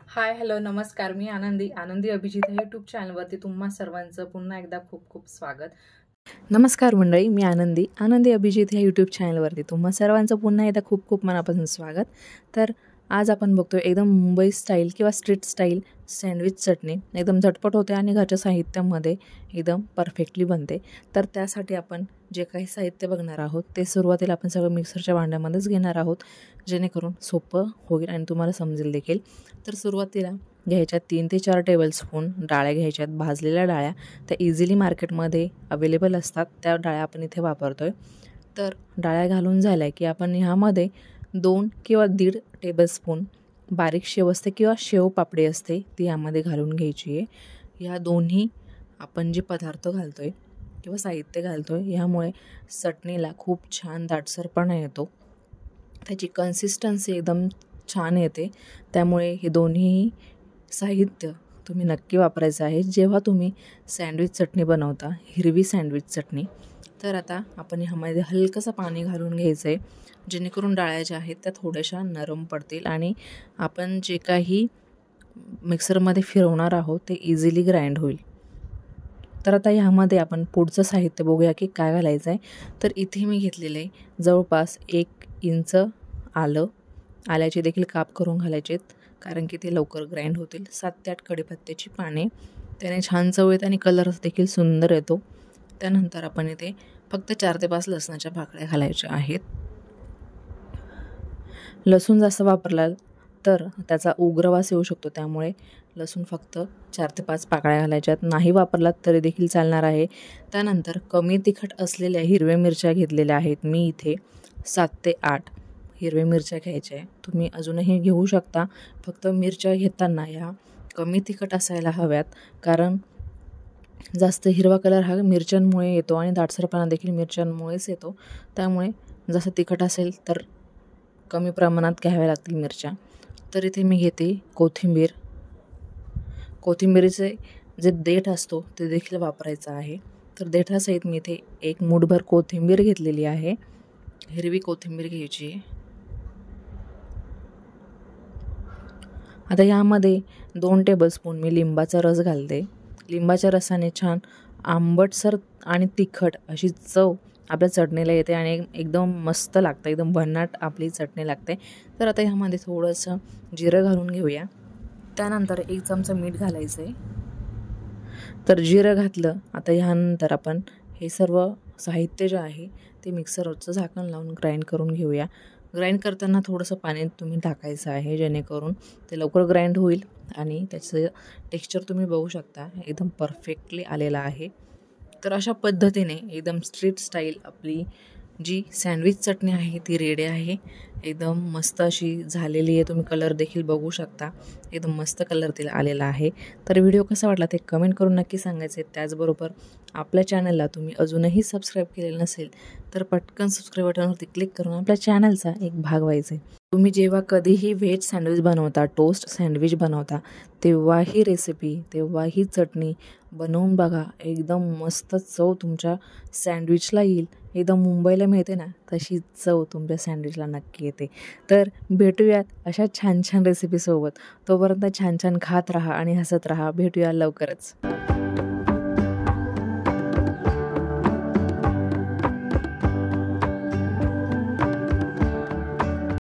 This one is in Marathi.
हाय, हॅलो, नमस्कार. मी आनंदी अभिजित या यूट्यूब चॅनलवरती तुम्हा सर्वांचं पुन्हा एकदा खूप खूप स्वागत. नमस्कार मंडळी, मी आनंदी अभिजित या यूट्यूब चॅनलवरती तुम्हा सर्वांचं पुन्हा एकदा खूप खूप मनापासून स्वागत. तर आज आपण बघतोय एकदम मुंबई स्टाईल किंवा स्ट्रीट स्टाईल सँडविच चटणी. एकदम झटपट होते आणि घरच्या साहित्यामध्ये एकदम परफेक्टली बनते. तर त्यासाठी आपण जे काही साहित्य बघणार आहोत ते सुरुवातीला आपण सगळं मिक्सरच्या भांड्यामध्येच घेणार आहोत, जेणेकरून सोपं होईल आणि तुम्हाला समजेल देखील. तर सुरुवातीला घ्यायच्यात 3 ते 4 टेबलस्पून डाळ्या घ्यायच्यात, भाजलेल्या डाळ्या. त्या इझिली मार्केटमध्ये अवेलेबल असतात, त्या डाळ्या आपण इथे वापरतोय. तर डाळ्या घालून झाल्या की आपण ह्यामध्ये 2 किंवा 1.5 टेबलस्पून बारीक शेव असते किंवा शेव पापडी असते ती यामध्ये घालून घ्यायची आहे. ह्या दोन्ही आपण जे पदार्थ घालतोय किंवा साहित्य घालतोय ह्यामुळे चटणीला खूप छान दाटसरपणा येतो, त्याची कन्सिस्टन्सी एकदम छान येते. त्यामुळे हे दोन्ही साहित्य तुम्ही नक्की वापरायचं आहे जेव्हा तुम्ही सँडविच चटणी बनवता, हिरवी सँडविच चटणी. तर आता आपण ह्यामध्ये हलकंसं पाणी घालून घ्यायचं आहे, जेणेकरून डाळ्या ज्या आहेत त्या थोड्याशा नरम पडतील आणि आपण जे काही मिक्सरमध्ये फिरवणार आहोत ते इझिली ग्राइंड होईल. तर आता ह्यामध्ये आपण पुढचं साहित्य बघूया की काय घालायचं आहे. तर इथे मी घेतलेलं आहे जवळपास 1 इंच आल्याचे देखील काप करून घालायचे आहेत, कारण की ते लवकर ग्राइंड होतील. 7 ते 8 कढीपत्त्याची पाने, त्याने छान चव येते आणि कलर देखील सुंदर येतो. त्यानंतर आपण इथे फक्त 4 ते 5 लसणाच्या पाकळ्या घालायच्या आहेत. लसूण जास्त वापरला तर त्याचा उग्रवास येऊ शकतो, त्यामुळे लसूण फक्त 4 ते 5 पाकळ्या घालायच्यात. नाही वापरलात तरी देखील चालणार आहे. त्यानंतर कमी तिखट असलेल्या हिरव्या मिरच्या घेतलेल्या आहेत मी इथे. 7 ते 8 हिरव्या मिरच्या घ्यायच्या आहे. तुम्ही अजूनही घेऊ शकता. फक्त मिरच्या घेताना ह्या कमी तिखट असायला हव्यात, कारण जास्त हिरवा कलर हा मिरच्यांमुळे येतो आणि दाटसरपणा देखील मिरच्यांमुळेच येतो. त्यामुळे जास्त तिखट असेल तर कमी प्रमाणात घ्याव्या लागतील मिरच्या. तर इथे मी घेते कोथिंबीर. कोथिंबीरीचे जे देठ असतो ते देखील वापरायचं आहे. तर देठासहित मी इथे 1 मूठभर कोथिंबीर घेतलेली आहे. हिरवी कोथिंबीर घ्यायची आहे. आता यामध्ये 2 टेबलस्पून मी लिंबाचा रस घालते. लिंबाच्या रसाने छान आंबटसर आणि तिखट अशी चव आपल्या चटणीला येते आणि एकदम मस्त लागतं, एकदम भन्नाट आपली चटणी लागते. तर आता ह्यामध्ये थोडंसं जिरं घालून घेऊया. त्यानंतर 1 चमचा मीठ घालायचं आहे. तर जिरं घातलं. आता ह्यानंतर आपण हे सर्व साहित्य जे आहे ते मिक्सरवरचं झाकण लावून ग्राइंड करून घेऊया. ग्राइंड करताना थोडंसं पाणी तुम्ही टाकायचं आहे, जेणेकरून ते लवकर ग्राइंड होईल आणि त्याचं टेक्स्चर तुम्ही बघू शकता एकदम परफेक्टली आलेलं आहे. तर अशा पद्धतीने एकदम स्ट्रीट स्टाईल आपली जी सँडविच चटणी आहे ती रेडी आहे. एकदम मस्त अशी झालेली आहे. तुम्ही कलर देखील बघू शकता, एकदम मस्त कलर तिला आलेला आहे. तर व्हिडिओ कसा वाटला ते कमेंट करून नक्की सांगायचे. त्याचबरोबर आपल्या चॅनलला तुम्ही अजूनही सबस्क्राईब केलेलं नसेल तर पटकन सबस्क्राईब बटनवरती क्लिक करून आपल्या चॅनलचा एक भाग व्हायचा आहे. तुम्ही जेव्हा कधीही व्हेज सँडविच बनवता, टोस्ट सँडविच बनवता, तेव्हा ही रेसिपी, तेव्हा ही चटणी बनवून बघा. एकदम मस्त चव तुमच्या सँडविचला येईल. एकदम मुंबईला मिळते ना तशी चव तुमच्या सँडविचला नक्की येते. तर भेटूयात अशा छान छान रेसिपीसोबत. तोपर्यंत छान छान खात राहा आणि हसत राहा. भेटूया लवकरच.